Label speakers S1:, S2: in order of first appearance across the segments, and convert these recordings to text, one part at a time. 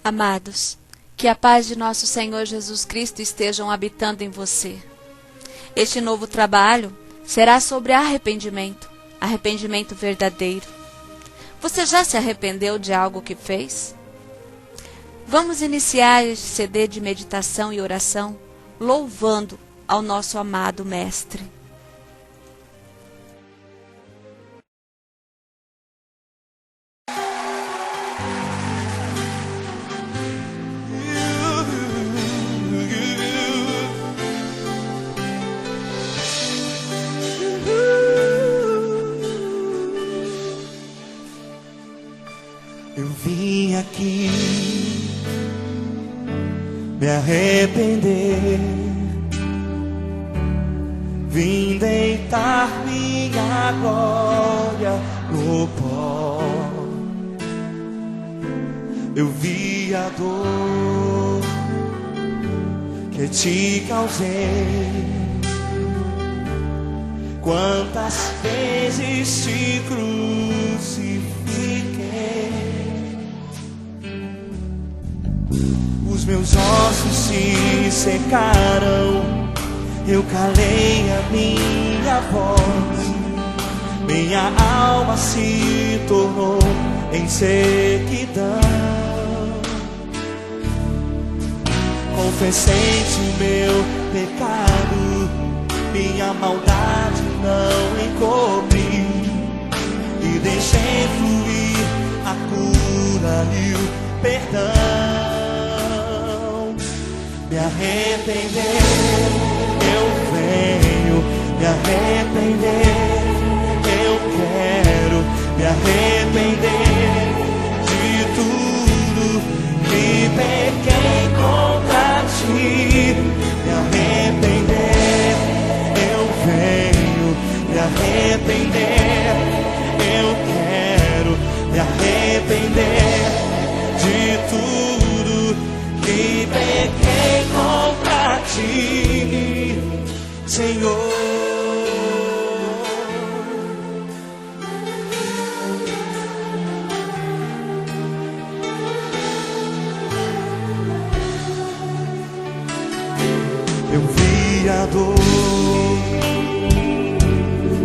S1: Amados, que a paz de nosso Senhor Jesus Cristo estejam habitando em você. Este novo trabalho será sobre arrependimento, arrependimento verdadeiro. Você já se arrependeu de algo que fez? Vamos iniciar este CD de meditação e oração louvando ao nosso amado Mestre.
S2: Eu vim aqui me arrepender, vim deitar minha glória no pó. Eu vi a dor que te causei, quantas vezes te crucifiquei. Os meus ossos se secaram, eu calei a minha voz, minha alma se tornou em sequidão. Confessei-te o meu pecado, minha maldade não encobri, e deixei fluir a cura e o perdão. Me arrepender, eu venho me arrepender, eu quero me arrepender de tudo que pequei contra ti. Me arrepender, eu venho me arrepender, eu quero me arrepender de tudo que pequei contra ti, Senhor. Eu vi a dor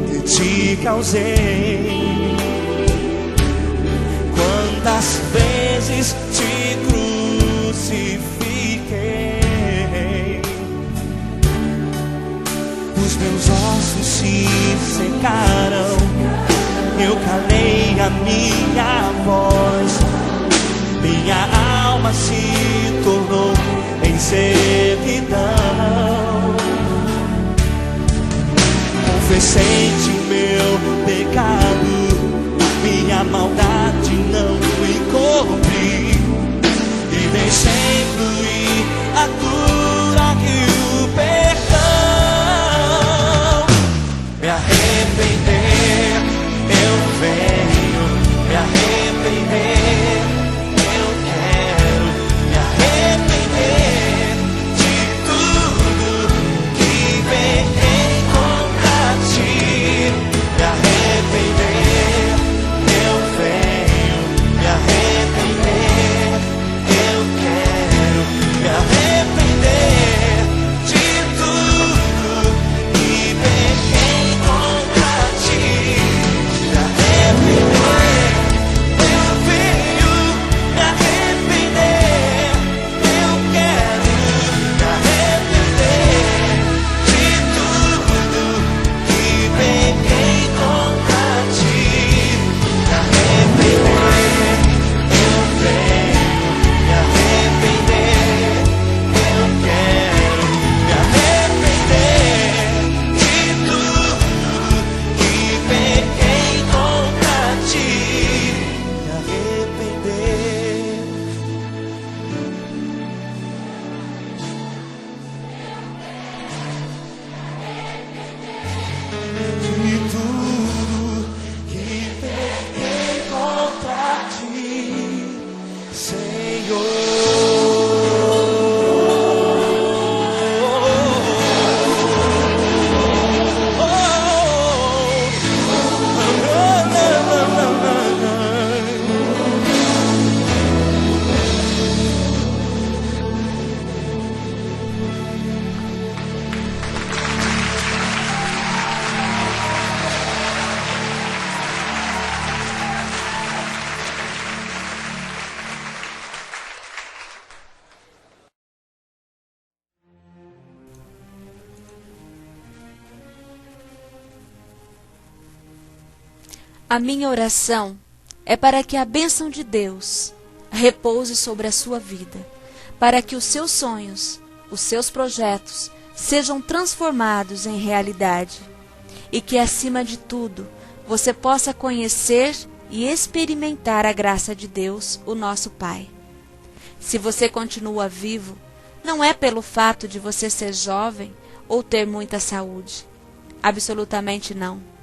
S2: que te causei, quantas vezes te crucifiquei. Os meus ossos se secaram, eu calei a minha voz, minha alma se tornou em servidão. Confessei-te o meu pecado, minha maldade não encobri, e deixei fluir a cura e o perdão. Me arrepender, eu venho me arrepender, eu quero me arrepender de tudo que pequei contra ti. Me arrepender,
S1: A minha oração é para que a bênção de Deus repouse sobre a sua vida, para que os seus sonhos, os seus projetos sejam transformados em realidade e que, acima de tudo, você possa conhecer e experimentar a graça de Deus, o nosso Pai. Se você continua vivo, não é pelo fato de você ser jovem ou ter muita saúde. Absolutamente não.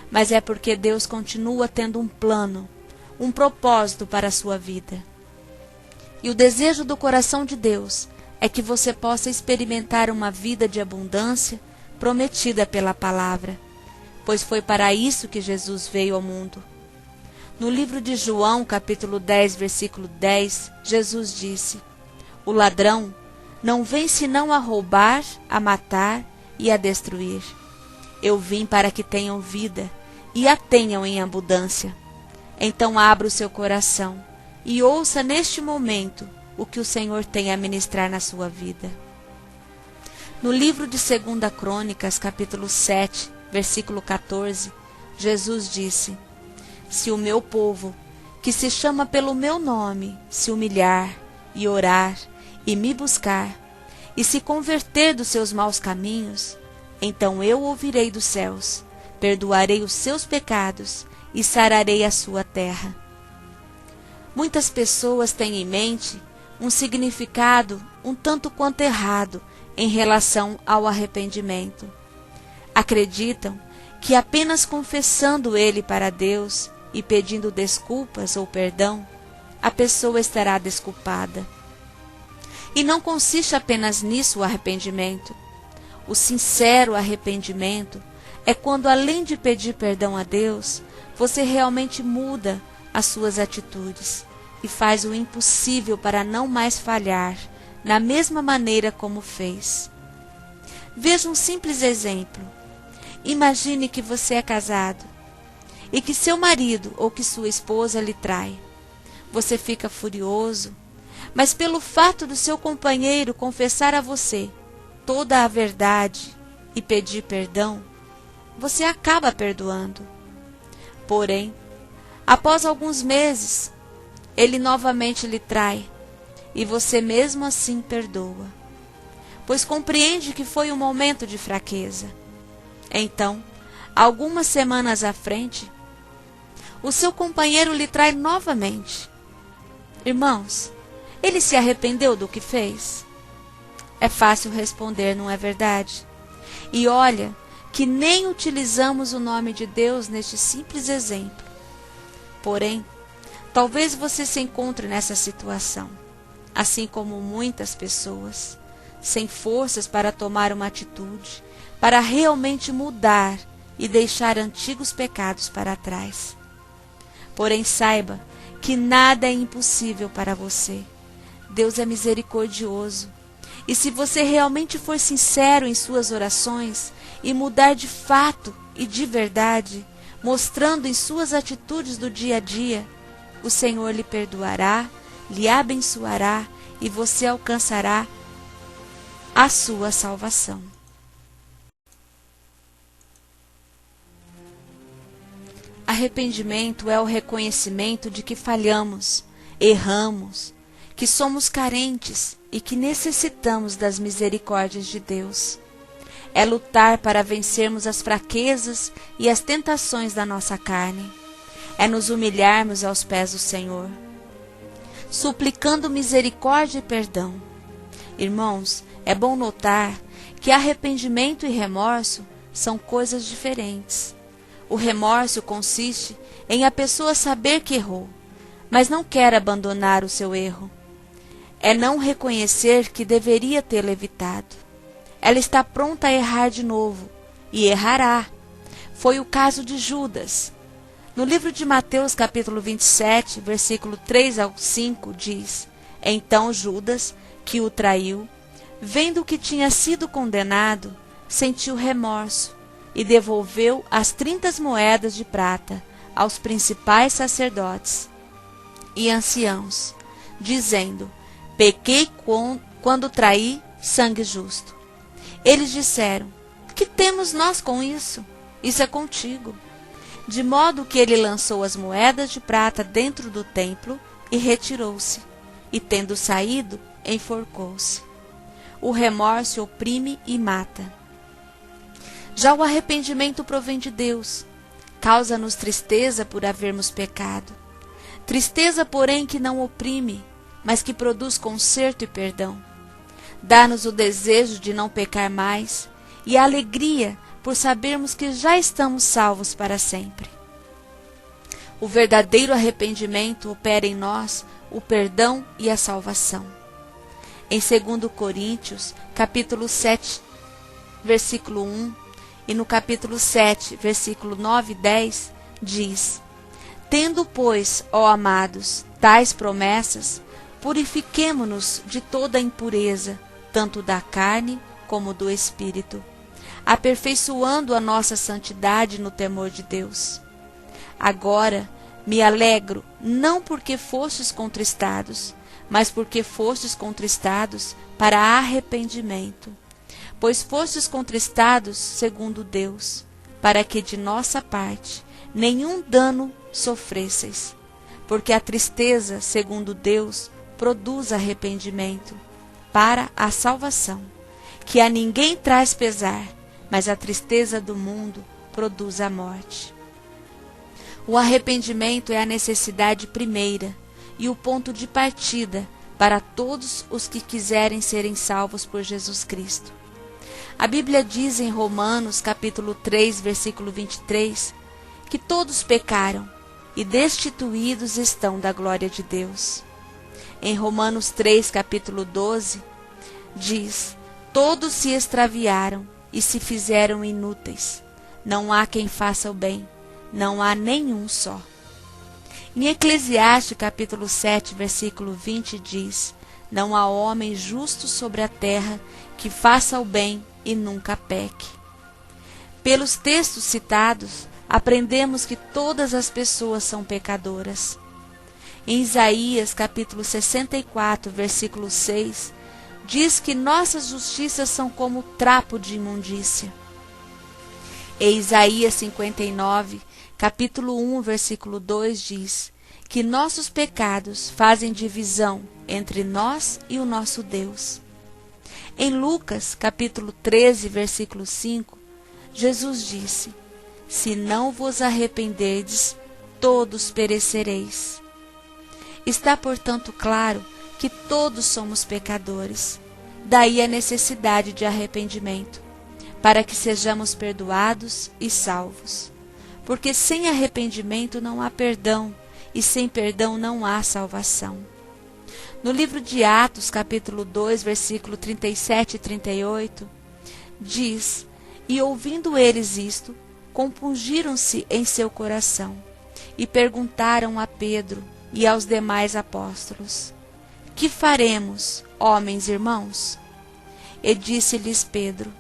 S1: Mas é porque Deus continua tendo um plano, um propósito para a sua vida. E o desejo do coração de Deus é que você possa experimentar uma vida de abundância prometida pela palavra, pois foi para isso que Jesus veio ao mundo. No livro de João, capítulo 10, versículo 10, Jesus disse: "O ladrão não vem senão a roubar, a matar e a destruir. Eu vim para que tenham vida e a tenham em abundância." Então abra o seu coração e ouça neste momento o que o Senhor tem a ministrar na sua vida. No livro de 2 Crônicas, capítulo 7, versículo 14, Jesus disse: "Se o meu povo, que se chama pelo meu nome, se humilhar e orar e me buscar, e se converter dos seus maus caminhos, então eu ouvirei dos céus, perdoarei os seus pecados e sararei a sua terra." Muitas pessoas têm em mente um significado um tanto quanto errado em relação ao arrependimento. Acreditam que apenas confessando ele para Deus e pedindo desculpas ou perdão, a pessoa estará desculpada. E não consiste apenas nisso o arrependimento. O sincero arrependimento é quando, além de pedir perdão a Deus, você realmente muda as suas atitudes e faz o impossível para não mais falhar na mesma maneira como fez. Veja um simples exemplo. Imagine que você é casado e que seu marido ou que sua esposa lhe trai. Você fica furioso, mas pelo fato do seu companheiro confessar a você toda a verdade e pedir perdão, você acaba perdoando. Porém, após alguns meses, ele novamente lhe trai e você mesmo assim perdoa, pois compreende que foi um momento de fraqueza. Então, algumas semanas à frente, o seu companheiro lhe trai novamente. Irmãos, ele se arrependeu do que fez? É fácil responder, não é verdade? E olha que nem utilizamos o nome de Deus neste simples exemplo. Porém, talvez você se encontre nessa situação, assim como muitas pessoas, sem forças para tomar uma atitude, para realmente mudar e deixar antigos pecados para trás. Porém, saiba que nada é impossível para você. Deus é misericordioso. E se você realmente for sincero em suas orações e mudar de fato e de verdade, mostrando em suas atitudes do dia a dia, o Senhor lhe perdoará, lhe abençoará e você alcançará a sua salvação. Arrependimento é o reconhecimento de que falhamos, erramos, que somos carentes e que necessitamos das misericórdias de Deus. É lutar para vencermos as fraquezas e as tentações da nossa carne. É nos humilharmos aos pés do Senhor, suplicando misericórdia e perdão. Irmãos, é bom notar que arrependimento e remorso são coisas diferentes. O remorso consiste em a pessoa saber que errou, mas não quer abandonar o seu erro. É não reconhecer que deveria tê-lo evitado. Ela está pronta a errar de novo, e errará. Foi o caso de Judas. No livro de Mateus, capítulo 27, versículo 3 ao 5, diz: "Então Judas, que o traiu, vendo que tinha sido condenado, sentiu remorso e devolveu as 30 moedas de prata aos principais sacerdotes e anciãos, dizendo: Pequei quando traí sangue justo. Eles disseram: Que temos nós com isso? Isso é contigo. de modo que ele lançou as moedas de prata dentro do templo e retirou-se, e tendo saído, enforcou-se. O remorso oprime e mata. Já o arrependimento provém de Deus, causa-nos tristeza por havermos pecado. Tristeza, porém, que não oprime, mas que produz conserto e perdão. Dá-nos o desejo de não pecar mais e a alegria por sabermos que já estamos salvos para sempre. O verdadeiro arrependimento opera em nós o perdão e a salvação. Em 2 Coríntios, capítulo 7, versículo 1, e no capítulo 7, versículo 9 e 10, diz: Tendo, pois, ó amados, tais promessas, purifiquemo-nos de toda impureza, tanto da carne como do espírito, aperfeiçoando a nossa santidade no temor de Deus. Agora me alegro, não porque fostes contristados, mas porque fostes contristados para arrependimento. Pois fostes contristados segundo Deus, para que de nossa parte nenhum dano sofresseis. Porque a tristeza, segundo Deus, produz arrependimento, para a salvação, que a ninguém traz pesar, mas a tristeza do mundo produz a morte. O arrependimento é a necessidade primeira e o ponto de partida para todos os que quiserem serem salvos por Jesus Cristo. A Bíblia diz em Romanos, capítulo 3, versículo 23, que todos pecaram e destituídos estão da glória de Deus. Em Romanos 3, capítulo 12, diz: Todos se extraviaram e se fizeram inúteis. Não há quem faça o bem, não há nenhum só. Em Eclesiastes, capítulo 7, versículo 20, diz: Não há homem justo sobre a terra que faça o bem e nunca peque. Pelos textos citados, aprendemos que todas as pessoas são pecadoras. Em Isaías, capítulo 64, versículo 6, diz que nossas justiças são como trapo de imundícia. Em Isaías 59, capítulo 1, versículo 2, diz que nossos pecados fazem divisão entre nós e o nosso Deus. Em Lucas, capítulo 13, versículo 5, Jesus disse: Se não vos arrependerdes, todos perecereis. Está, portanto, claro que todos somos pecadores. Daí a necessidade de arrependimento, para que sejamos perdoados e salvos. Porque sem arrependimento não há perdão, e sem perdão não há salvação. No livro de Atos, capítulo 2, versículo 37 e 38, diz: E ouvindo eles isto, compungiram-se em seu coração, e perguntaram a Pedro e aos demais apóstolos: Que faremos, homens irmãos? E disse-lhes Pedro: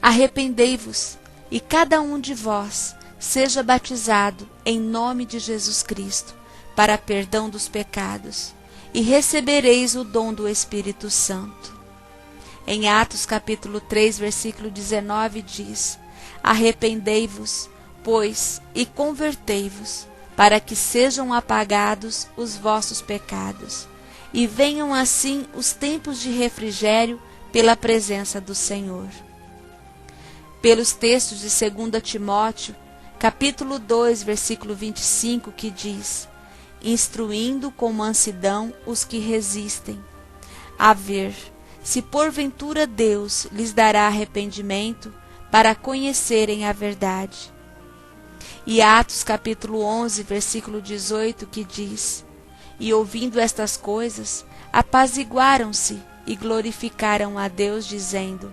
S1: Arrependei-vos, e cada um de vós seja batizado em nome de Jesus Cristo, para perdão dos pecados, e recebereis o dom do Espírito Santo. Em Atos capítulo 3, versículo 19 diz: Arrependei-vos, pois, e convertei-vos, para que sejam apagados os vossos pecados, e venham assim os tempos de refrigério pela presença do Senhor. Pelos textos de 2 Timóteo, capítulo 2, versículo 25, que diz: Instruindo com mansidão os que resistem, a ver se porventura Deus lhes dará arrependimento para conhecerem a verdade. E Atos capítulo 11, versículo 18, que diz: E ouvindo estas coisas, apaziguaram-se e glorificaram a Deus, dizendo: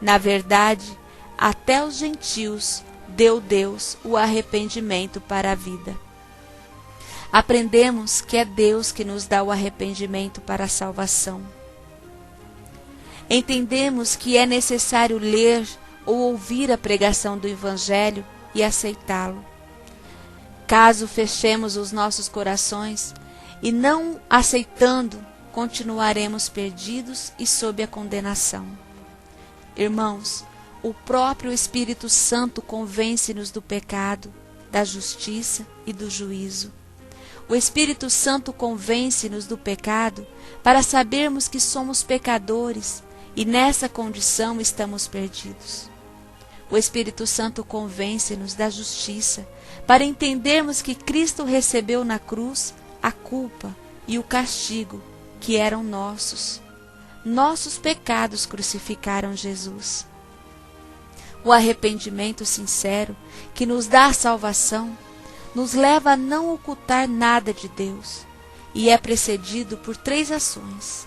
S1: Na verdade, até os gentios deu Deus o arrependimento para a vida. Aprendemos que é Deus que nos dá o arrependimento para a salvação. Entendemos que é necessário ler ou ouvir a pregação do Evangelho e aceitá-lo. Caso fechemos os nossos corações e não aceitando, continuaremos perdidos e sob a condenação. Irmãos, o próprio Espírito Santo convence-nos do pecado da justiça e do juízo. O Espírito Santo convence-nos do pecado para sabermos que somos pecadores e nessa condição estamos perdidos. O Espírito Santo convence-nos da justiça para entendermos que Cristo recebeu na cruz a culpa e o castigo que eram nossos. Nossos pecados crucificaram Jesus. O arrependimento sincero, que nos dá a salvação, nos leva a não ocultar nada de Deus e é precedido por 3 ações: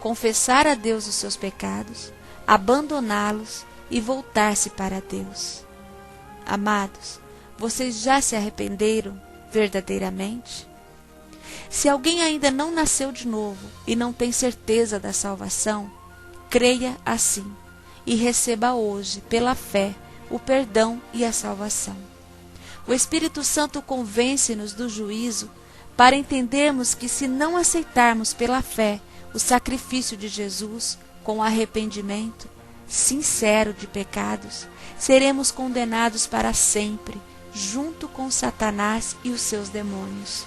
S1: confessar a Deus os seus pecados, abandoná-los e voltar-se para Deus. Amados, vocês já se arrependeram verdadeiramente? Se alguém ainda não nasceu de novo e não tem certeza da salvação, creia assim e receba hoje, pela fé, o perdão e a salvação. O Espírito Santo convence-nos do juízo para entendermos que, se não aceitarmos pela fé o sacrifício de Jesus com arrependimento sincero de pecados, seremos condenados para sempre, junto com Satanás e os seus demônios.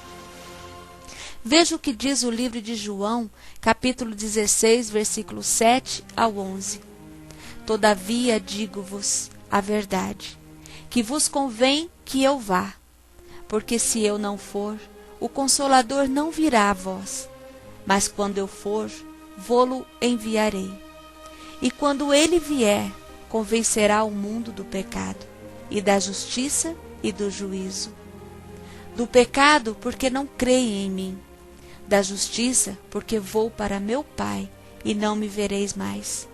S1: Veja o que diz o livro de João, capítulo 16, versículos 7 ao 11. Todavia digo-vos a verdade, que vos convém que eu vá, porque se eu não for, o Consolador não virá a vós, mas quando eu for, vô-lo enviarei. E quando ele vier, convencerá o mundo do pecado, e da justiça e do juízo. Do pecado, porque não creem em mim. Da justiça, porque vou para meu Pai, e não me vereis mais.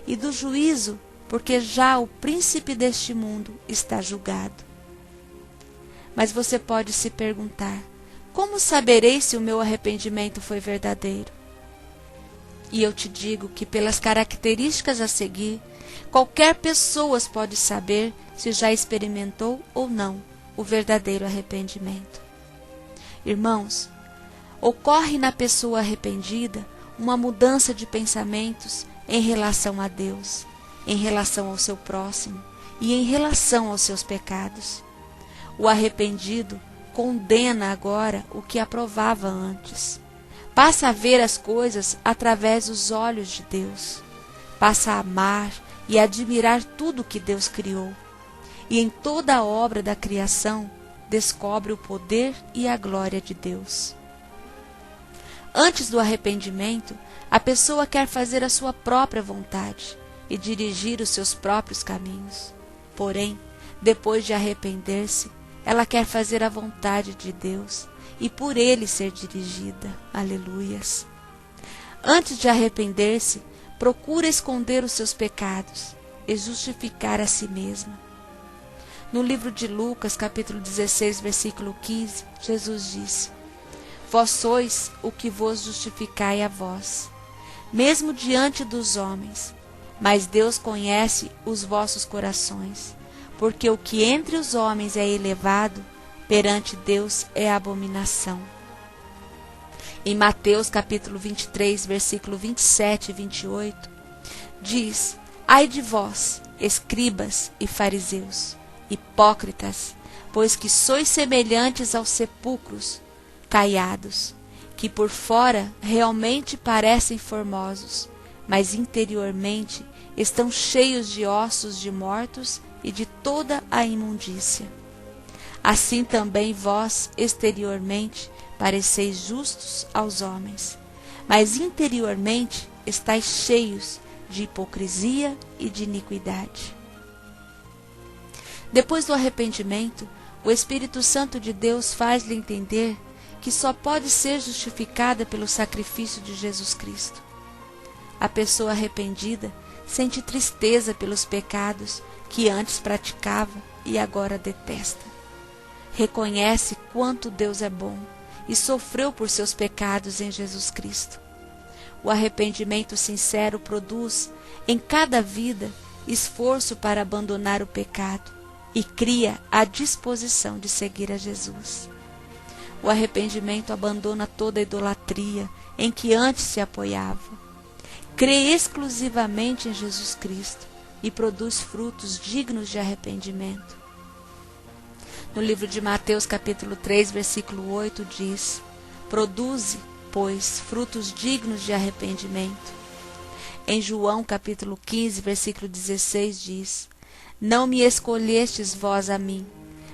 S1: E do juízo, porque já o príncipe deste mundo está julgado. Mas você pode se perguntar: como saberei se o meu arrependimento foi verdadeiro? E eu te digo que, pelas características a seguir, qualquer pessoa pode saber se já experimentou ou não o verdadeiro arrependimento. Irmãos, ocorre na pessoa arrependida uma mudança de pensamentos em relação a Deus, em relação ao seu próximo e em relação aos seus pecados. O arrependido condena agora o que aprovava antes. Passa a ver as coisas através dos olhos de Deus. Passa a amar e admirar tudo que Deus criou. E em toda a obra da criação descobre o poder e a glória de Deus. Antes do arrependimento, a pessoa quer fazer a sua própria vontade e dirigir os seus próprios caminhos. Porém, depois de arrepender-se, ela quer fazer a vontade de Deus e por Ele ser dirigida. Aleluias! Antes de arrepender-se, procura esconder os seus pecados e justificar a si mesma. No livro de Lucas, capítulo 16, versículo 15, Jesus disse: Vós sois o que vos justificai a vós, mesmo diante dos homens, mas Deus conhece os vossos corações, porque o que entre os homens é elevado, perante Deus é abominação. Em Mateus capítulo 23, versículo 27 e 28, diz: Ai de vós, escribas e fariseus, hipócritas, pois que sois semelhantes aos sepulcros caiados, que por fora realmente parecem formosos, mas interiormente estão cheios de ossos de mortos e de toda a imundícia. Assim também vós, exteriormente, pareceis justos aos homens, mas interiormente estáis cheios de hipocrisia e de iniquidade. Depois do arrependimento, o Espírito Santo de Deus faz-lhe entender que só pode ser justificada pelo sacrifício de Jesus Cristo. A pessoa arrependida sente tristeza pelos pecados que antes praticava e agora detesta. Reconhece quanto Deus é bom e sofreu por seus pecados em Jesus Cristo. O arrependimento sincero produz, em cada vida, esforço para abandonar o pecado e cria a disposição de seguir a Jesus. O arrependimento abandona toda a idolatria em que antes se apoiava. Crê exclusivamente em Jesus Cristo e produz frutos dignos de arrependimento. No livro de Mateus, capítulo 3, versículo 8, diz: produze, pois, frutos dignos de arrependimento. Em João, capítulo 15, versículo 16, diz: não me escolhestes vós a mim,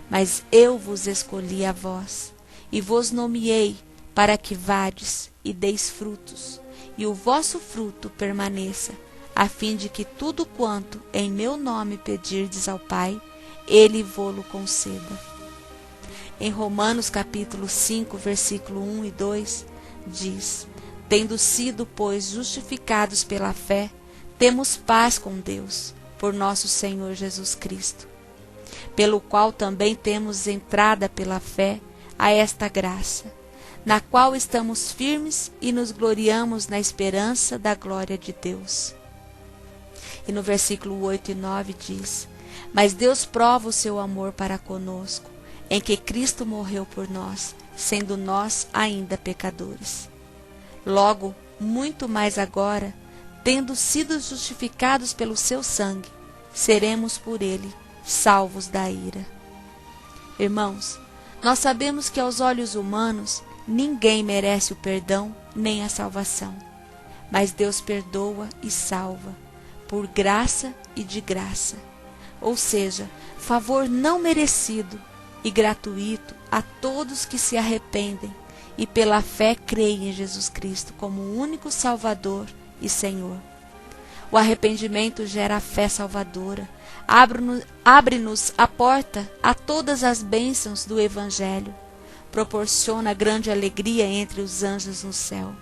S1: mas eu vos escolhi a vós, e vos nomeei para que vades e deis frutos, e o vosso fruto permaneça, a fim de que tudo quanto em meu nome pedirdes ao Pai, Ele vô-lo conceda. Em Romanos capítulo 5, versículo 1 e 2, diz: tendo sido, pois, justificados pela fé, temos paz com Deus, por nosso Senhor Jesus Cristo, pelo qual também temos entrada pela fé a esta graça, na qual estamos firmes e nos gloriamos na esperança da glória de Deus. E no versículo 8 e 9 diz: mas Deus prova o seu amor para conosco, em que Cristo morreu por nós, sendo nós ainda pecadores. Logo, muito mais agora, tendo sido justificados pelo seu sangue, seremos por ele salvos da ira. Irmãos, nós sabemos que aos olhos humanos ninguém merece o perdão nem a salvação, mas Deus perdoa e salva, por graça e de graça, ou seja, favor não merecido e gratuito a todos que se arrependem e pela fé creem em Jesus Cristo como o único Salvador e Senhor. O arrependimento gera a fé salvadora, abre-nos a porta a todas as bênçãos do Evangelho, proporciona grande alegria entre os anjos no céu.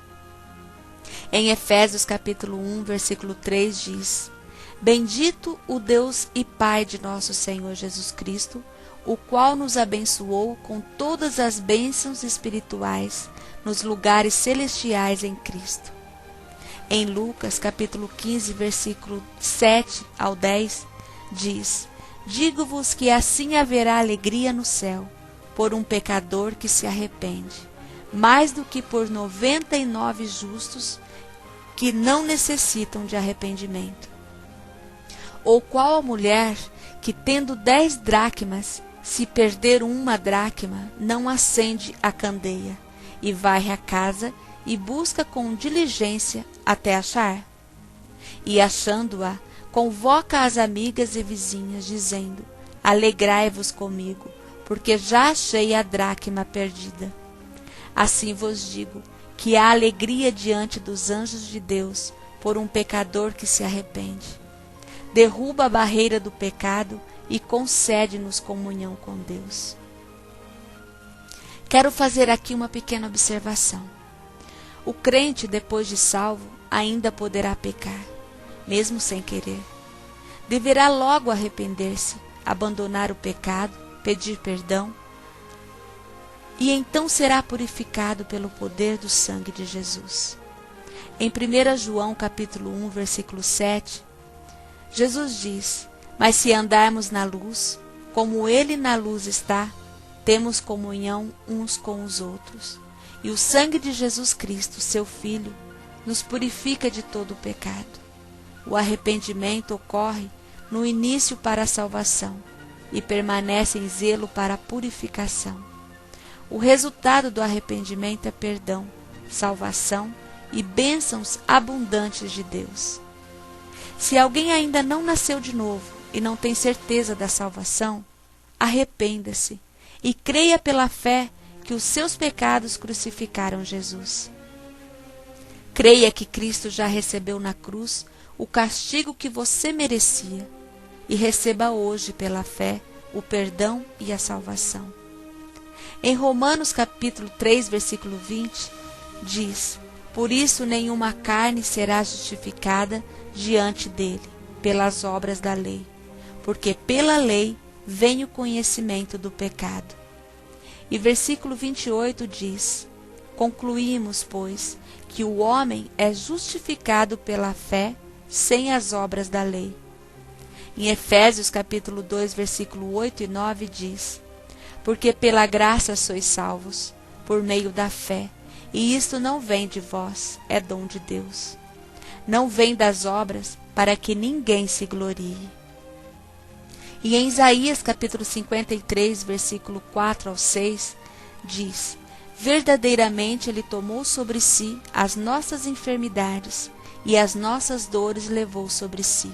S1: Em Efésios capítulo 1, versículo 3 diz: bendito o Deus e Pai de nosso Senhor Jesus Cristo, o qual nos abençoou com todas as bênçãos espirituais nos lugares celestiais em Cristo. Em Lucas, capítulo 15, versículo 7 ao 10, diz: digo-vos que assim haverá alegria no céu por um pecador que se arrepende, mais do que por 99 justos que não necessitam de arrependimento. Ou qual a mulher que, tendo 10 dracmas, se perder uma dracma, não acende a candeia, e varre a casa e busca com diligência até achar? E achando-a, convoca as amigas e vizinhas, dizendo: alegrai-vos comigo, porque já achei a dracma perdida. Assim vos digo, que há alegria diante dos anjos de Deus por um pecador que se arrepende. Derruba a barreira do pecado e concede-nos comunhão com Deus. Quero fazer aqui uma pequena observação. O crente, depois de salvo, ainda poderá pecar, mesmo sem querer. Deverá logo arrepender-se, abandonar o pecado, pedir perdão, e então será purificado pelo poder do sangue de Jesus. Em 1 João capítulo 1, versículo 7, Jesus diz: mas se andarmos na luz, como Ele na luz está, temos comunhão uns com os outros. E o sangue de Jesus Cristo, seu Filho, nos purifica de todo o pecado. O arrependimento ocorre no início para a salvação e permanece em zelo para a purificação. O resultado do arrependimento é perdão, salvação e bênçãos abundantes de Deus. Se alguém ainda não nasceu de novo e não tem certeza da salvação, arrependa-se e creia pela fé que os seus pecados crucificaram Jesus. Creia que Cristo já recebeu na cruz o castigo que você merecia e receba hoje pela fé o perdão e a salvação. Em Romanos capítulo 3, versículo 20, diz: por isso nenhuma carne será justificada diante dele, pelas obras da lei, porque pela lei vem o conhecimento do pecado. E versículo 28 diz: concluímos, pois, que o homem é justificado pela fé sem as obras da lei. Em Efésios capítulo 2, versículo 8 e 9 diz: porque pela graça sois salvos, por meio da fé, e isto não vem de vós, é dom de Deus. Não vem das obras, para que ninguém se glorie. E em Isaías capítulo 53, versículo 4 ao 6, diz: verdadeiramente Ele tomou sobre si as nossas enfermidades e as nossas dores levou sobre si.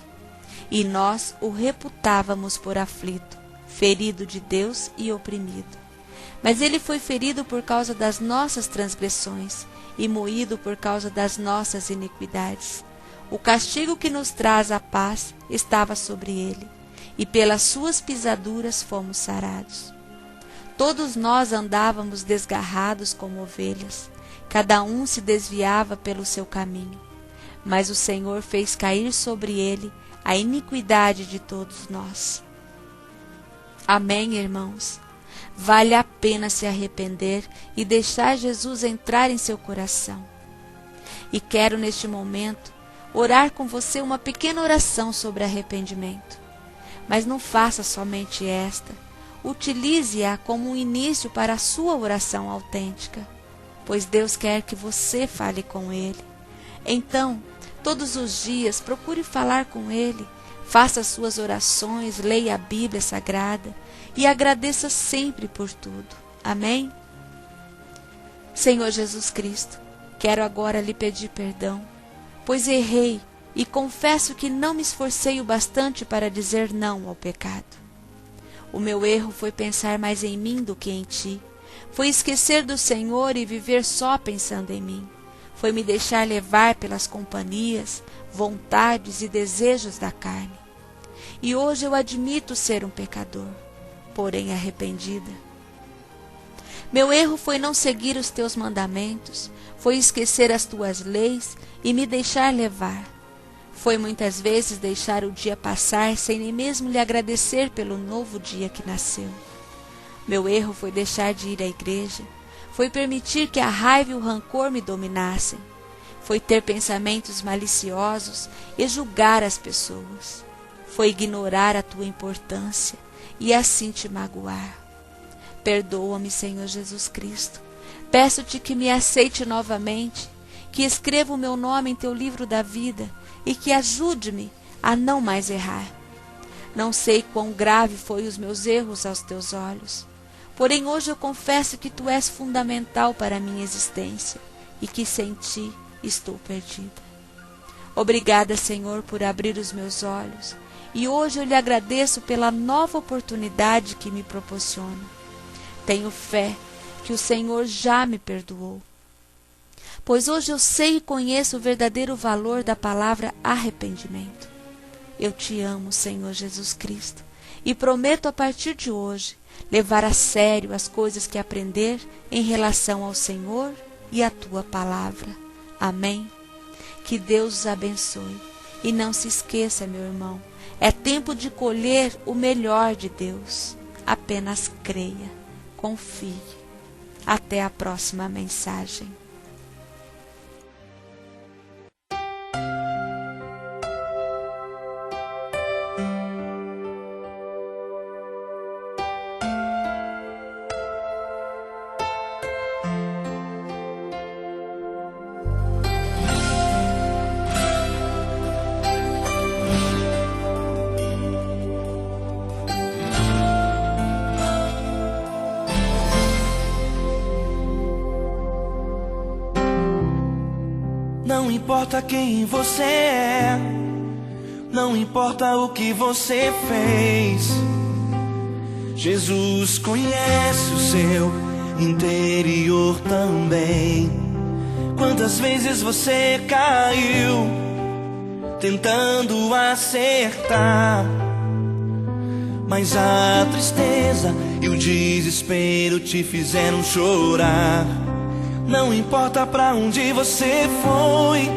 S1: E nós o reputávamos por aflito, ferido de Deus e oprimido. Mas Ele foi ferido por causa das nossas transgressões e moído por causa das nossas iniquidades. O castigo que nos traz a paz estava sobre Ele, e pelas suas pisaduras fomos sarados. Todos nós andávamos desgarrados como ovelhas, cada um se desviava pelo seu caminho, mas o Senhor fez cair sobre ele a iniquidade de todos nós. Amém, irmãos? Vale a pena se arrepender e deixar Jesus entrar em seu coração. E quero neste momento orar com você uma pequena oração sobre arrependimento. Mas não faça somente esta, utilize-a como um início para a sua oração autêntica, pois Deus quer que você fale com Ele. Então, todos os dias, procure falar com Ele, faça suas orações, leia a Bíblia Sagrada e agradeça sempre por tudo. Amém? Senhor Jesus Cristo, quero agora lhe pedir perdão, pois errei e confesso que não me esforcei o bastante para dizer não ao pecado. O meu erro foi pensar mais em mim do que em Ti, foi esquecer do Senhor e viver só pensando em mim, foi me deixar levar pelas companhias, vontades e desejos da carne. E hoje eu admito ser um pecador, porém arrependida. Meu erro foi não seguir os Teus mandamentos, foi esquecer as Tuas leis e me deixar levar. Foi muitas vezes deixar o dia passar sem nem mesmo lhe agradecer pelo novo dia que nasceu. Meu erro foi deixar de ir à igreja, foi permitir que a raiva e o rancor me dominassem, foi ter pensamentos maliciosos e julgar as pessoas, foi ignorar a Tua importância e assim te magoar. Perdoa-me, Senhor Jesus Cristo. Peço-te que me aceite novamente, que escreva o meu nome em Teu livro da vida e que ajude-me a não mais errar. Não sei quão grave foi os meus erros aos Teus olhos, porém hoje eu confesso que Tu és fundamental para a minha existência e que sem Ti estou perdida. Obrigada, Senhor, por abrir os meus olhos, e hoje eu lhe agradeço pela nova oportunidade que me proporciona. Tenho fé que o Senhor já me perdoou, pois hoje eu sei e conheço o verdadeiro valor da palavra arrependimento. Eu Te amo, Senhor Jesus Cristo, e prometo a partir de hoje levar a sério as coisas que aprender em relação ao Senhor e à Tua palavra. Amém? Que Deus os abençoe. E não se esqueça, meu irmão, é tempo de colher o melhor de Deus. Apenas creia, confie. Até a próxima mensagem.
S2: Não importa quem você é, não importa o que você fez, Jesus conhece o seu interior também. Quantas vezes você caiu tentando acertar, mas a tristeza e o desespero te fizeram chorar. Não importa pra onde você foi,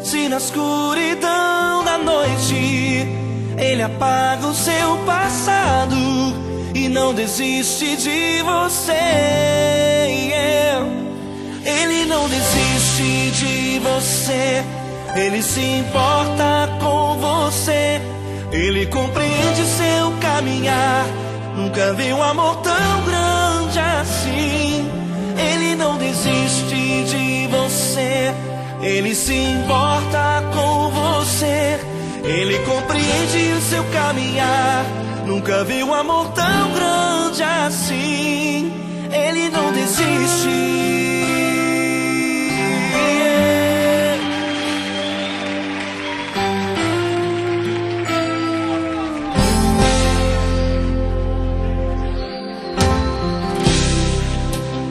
S2: se na escuridão da noite Ele apaga o seu passado e não desiste de você. Ele não desiste de você, Ele se importa com você, Ele compreende seu caminhar. Nunca vi um amor tão grande assim. Ele não desiste de você, Ele se importa com você, Ele compreende o seu caminhar. Nunca vi um amor tão grande assim. Ele não desiste.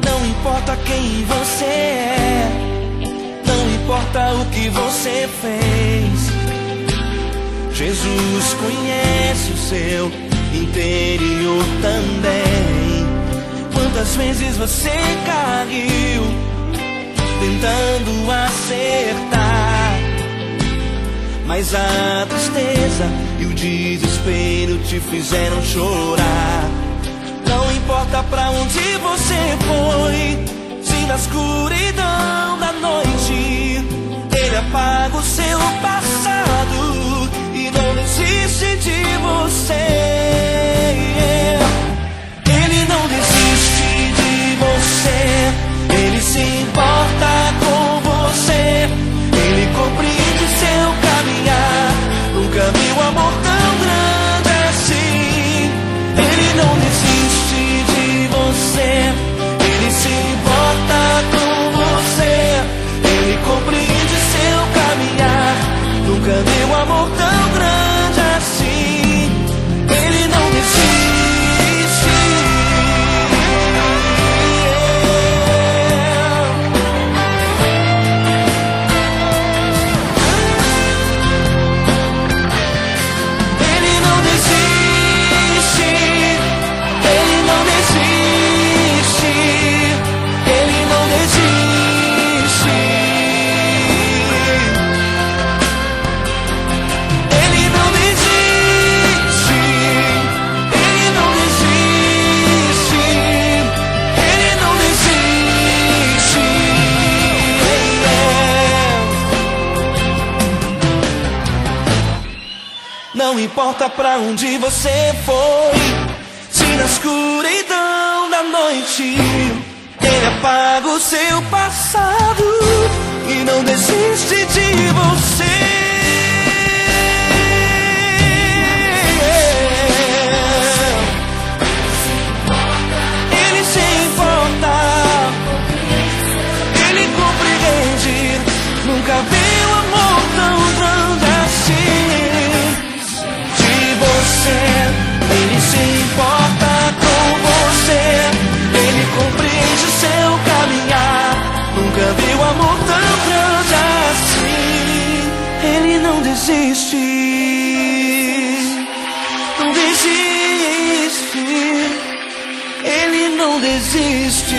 S2: Não importa quem você é, não importa o que você fez, Jesus conhece o seu interior também. Quantas vezes você caiu tentando acertar, mas a tristeza e o desespero te fizeram chorar. Não importa pra onde você foi, se na escuridão da noite Ele apaga o seu passado e não desiste de você. Ele não desiste de você, Ele se importa com você, Ele compreende seu caminhar. Nunca vi um amor tão grande assim. Ele não desiste de você, Ele se importa com você, Ele compreende seu caminhar. Nunca vi um amor tão grande assim. Ele não desiste. Ele não desiste. Ele não desiste. Ele não desiste. Ele não desiste. Ele não desiste. Ele não desiste. Não importa pra onde você foi, se na escuridão da noite Ele apaga o seu passado e não desiste de você. Ele se importa, Ele compreende. Nunca vi um amor tão grande assim. De você, Ele se importa com você, Ele compreende seu caminhar. Nunca vi um amor tão grande assim. Ele não desiste. Não desiste. Ele não desiste.